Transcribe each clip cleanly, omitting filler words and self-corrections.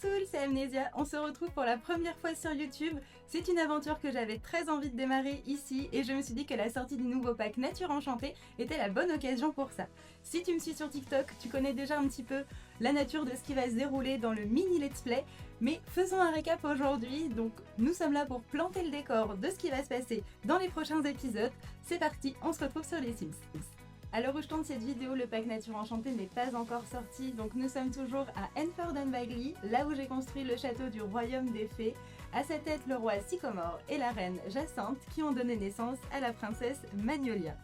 Soul, c'est Amnésia, on se retrouve pour la première fois sur YouTube. C'est une aventure que j'avais très envie de démarrer ici et je me suis dit que la sortie du nouveau pack Nature Enchantée était la bonne occasion pour ça. Si tu me suis sur TikTok, tu connais déjà un petit peu la nature de ce qui va se dérouler dans le mini let's play, mais faisons un récap aujourd'hui. Donc nous sommes là pour planter le décor de ce qui va se passer dans les prochains épisodes. C'est parti, on se retrouve sur les Sims. À l'heure où je tourne cette vidéo, le pack Nature Enchantée n'est pas encore sorti, donc nous sommes toujours à Henford and Bagley, là où j'ai construit le château du royaume des fées. À sa tête, le roi Sycomore et la reine Jacinthe qui ont donné naissance à la princesse Magnolia.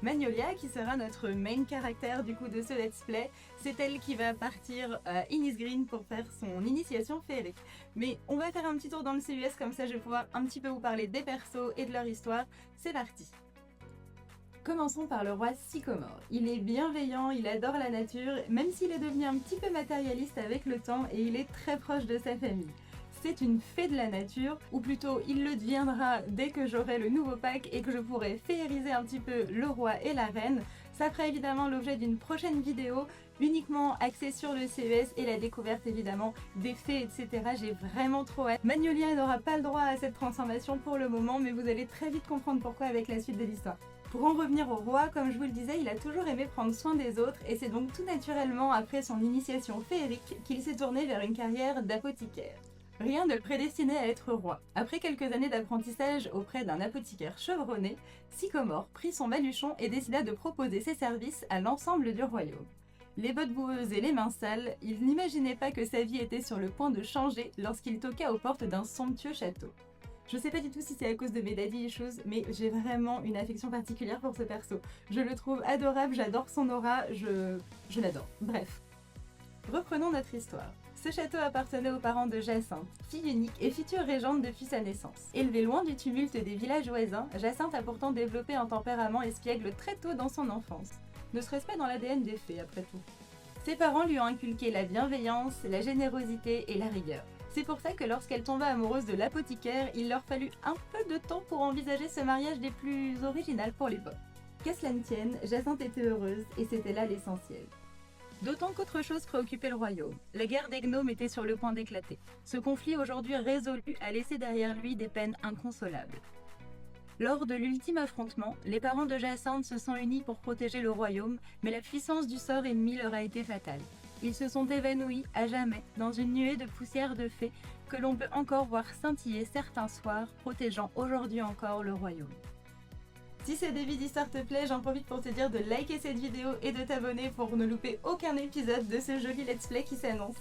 Magnolia qui sera notre main caractère du coup de ce let's play, c'est elle qui va partir à Innisgreen pour faire son initiation féerique. Mais on va faire un petit tour dans le CUS, comme ça je vais pouvoir un petit peu vous parler des persos et de leur histoire. C'est parti! Commençons par le roi Sycomore. Il est bienveillant, il adore la nature, même s'il est devenu un petit peu matérialiste avec le temps et il est très proche de sa famille. C'est une fée de la nature, ou plutôt il le deviendra dès que j'aurai le nouveau pack et que je pourrai féeriser un petit peu le roi et la reine. Ça fera évidemment l'objet d'une prochaine vidéo, uniquement axée sur le CES et la découverte évidemment des fées, etc. J'ai vraiment trop hâte. Magnolia n'aura pas le droit à cette transformation pour le moment, mais vous allez très vite comprendre pourquoi avec la suite de l'histoire. Pour en revenir au roi, comme je vous le disais, il a toujours aimé prendre soin des autres et c'est donc tout naturellement après son initiation féerique qu'il s'est tourné vers une carrière d'apothicaire. Rien ne le prédestinait à être roi. Après quelques années d'apprentissage auprès d'un apothicaire chevronné, Sycomore prit son baluchon et décida de proposer ses services à l'ensemble du royaume. Les bottes boueuses et les mains sales, il n'imaginait pas que sa vie était sur le point de changer lorsqu'il toqua aux portes d'un somptueux château. Je sais pas du tout si c'est à cause de mes daddy issues, mais j'ai vraiment une affection particulière pour ce perso. Je le trouve adorable, j'adore son aura, je l'adore. Bref. Reprenons notre histoire. Ce château appartenait aux parents de Jacinthe, fille unique et future régente depuis sa naissance. Élevée loin du tumulte des villages voisins, Jacinthe a pourtant développé un tempérament espiègle très tôt dans son enfance. Ne serait-ce pas dans l'ADN des fées après tout. Ses parents lui ont inculqué la bienveillance, la générosité et la rigueur. C'est pour ça que lorsqu'elle tomba amoureuse de l'apothicaire, il leur fallut un peu de temps pour envisager ce mariage des plus originales pour l'époque. Qu'à cela ne tienne, Jacinthe était heureuse et c'était là l'essentiel. D'autant qu'autre chose préoccupait le royaume. La guerre des gnomes était sur le point d'éclater. Ce conflit aujourd'hui résolu a laissé derrière lui des peines inconsolables. Lors de l'ultime affrontement, les parents de Jacinthe se sont unis pour protéger le royaume, mais la puissance du sort ennemi leur a été fatale. Ils se sont évanouis à jamais dans une nuée de poussière de fées que l'on peut encore voir scintiller certains soirs, protégeant aujourd'hui encore le royaume. Si ce début d'histoire te plaît, j'en profite pour te dire de liker cette vidéo et de t'abonner pour ne louper aucun épisode de ce joli let's play qui s'annonce.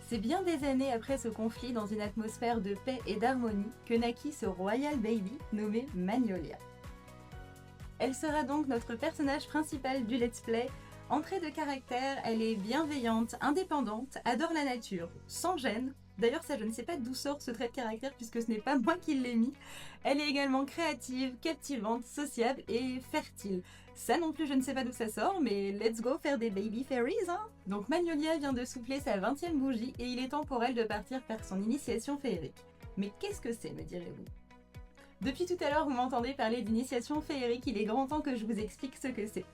C'est bien des années après ce conflit, dans une atmosphère de paix et d'harmonie, que naquit ce royal baby nommé Magnolia. Elle sera donc notre personnage principal du let's play. Entrée de caractère, elle est bienveillante, indépendante, adore la nature, sans gêne. D'ailleurs ça je ne sais pas d'où sort ce trait de caractère puisque ce n'est pas moi qui l'ai mis. Elle est également créative, captivante, sociable et fertile. Ça non plus je ne sais pas d'où ça sort, mais let's go faire des baby fairies hein. Donc Magnolia vient de souffler sa 20e bougie et il est temps pour elle de partir faire son initiation féerique. Mais qu'est-ce que c'est, me direz-vous? Depuis tout à l'heure vous m'entendez parler d'initiation féerique, il est grand temps que je vous explique ce que c'est.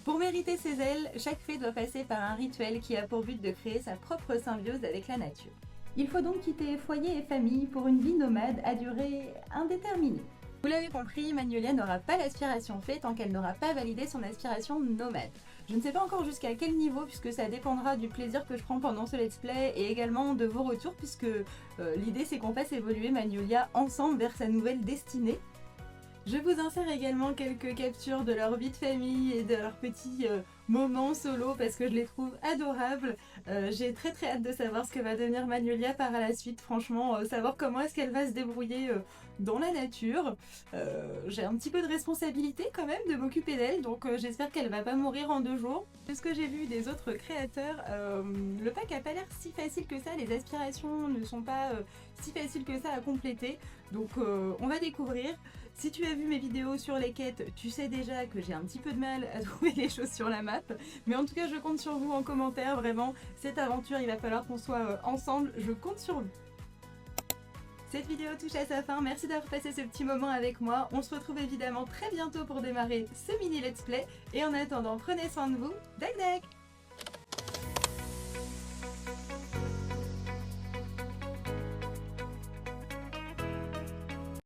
Pour mériter ses ailes, chaque fée doit passer par un rituel qui a pour but de créer sa propre symbiose avec la nature. Il faut donc quitter foyer et famille pour une vie nomade à durée indéterminée. Vous l'avez compris, Magnolia n'aura pas l'aspiration fée tant qu'elle n'aura pas validé son aspiration nomade. Je ne sais pas encore jusqu'à quel niveau puisque ça dépendra du plaisir que je prends pendant ce let's play et également de vos retours puisque l'idée c'est qu'on fasse évoluer Magnolia ensemble vers sa nouvelle destinée. Je vous insère également quelques captures de leur vie de famille et de leurs petits moments solo parce que je les trouve adorables. J'ai très hâte de savoir ce que va devenir Magnolia par la suite, franchement, savoir comment est-ce qu'elle va se débrouiller dans la nature. J'ai un petit peu de responsabilité quand même de m'occuper d'elle, donc j'espère qu'elle va pas mourir en 2 jours. De ce que j'ai vu des autres créateurs, le pack a pas l'air si facile que ça, les aspirations ne sont pas si faciles que ça à compléter, donc on va découvrir. Si tu as vu mes vidéos sur les quêtes, tu sais déjà que j'ai un petit peu de mal à trouver les choses sur la map. Mais en tout cas, je compte sur vous en commentaire. Vraiment, cette aventure, il va falloir qu'on soit ensemble. Je compte sur vous. Cette vidéo touche à sa fin. Merci d'avoir passé ce petit moment avec moi. On se retrouve évidemment très bientôt pour démarrer ce mini let's play. Et en attendant, prenez soin de vous. Dac dac!